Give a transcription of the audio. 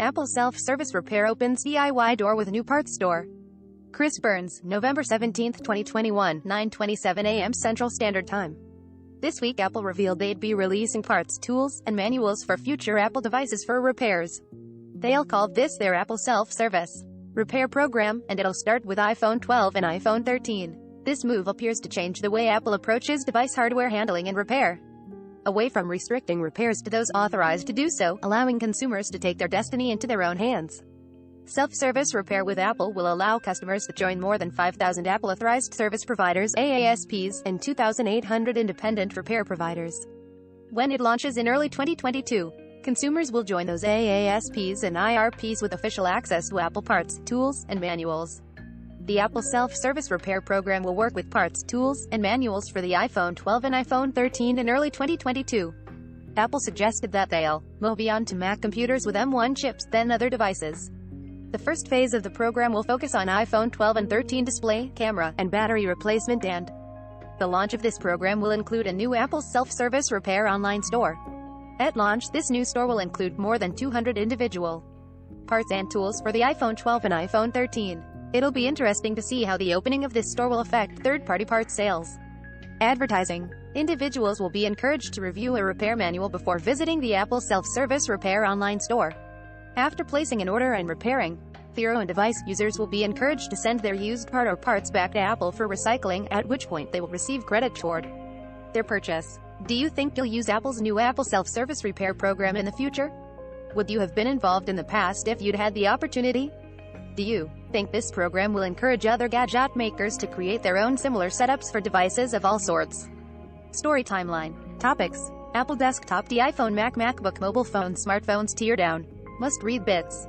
Apple self-service repair opens DIY door with new parts store. Chris Burns, November 17, 2021, 9:27 a.m. Central Standard Time. This week Apple revealed they'd be releasing parts, tools, and manuals for future Apple devices for repairs. They'll call this their Apple self-service repair program, and it'll start with iPhone 12 and iPhone 13. This move appears to change the way Apple approaches device hardware handling and repair, away from restricting repairs to those authorized to do so, allowing consumers to take their destiny into their own hands. Self-service repair with Apple will allow customers to join more than 5,000 Apple authorized service providers (AASPs) and 2,800 independent repair providers. When it launches in early 2022, consumers will join those AASPs and IRPs with official access to Apple parts, tools, and manuals. The Apple self-service repair program will work with parts, tools, and manuals for the iPhone 12 and iPhone 13 in early 2022. Apple suggested that they'll move beyond to Mac computers with M1 chips, then other devices. The first phase of the program will focus on iPhone 12 and 13 display, camera, and battery replacement, and the launch of this program will include a new Apple self-service repair online store. At launch, this new store will include more than 200 individual parts and tools for the iPhone 12 and iPhone 13. It'll be interesting to see how the opening of this store will affect third-party parts sales. Advertising. Individuals will be encouraged to review a repair manual before visiting the Apple self-service repair online store. After placing an order and repairing their own device, users will be encouraged to send their used part or parts back to Apple for recycling, at which point they will receive credit toward their purchase. Do you think you'll use Apple's new Apple self-service repair program in the future? Would you have been involved in the past if you'd had the opportunity? Do you think this program will encourage other gadget makers to create their own similar setups for devices of all sorts? Story timeline. Topics: Apple desktop, the iPhone, Mac, MacBook, mobile phone, smartphones, teardown. Must-read bits.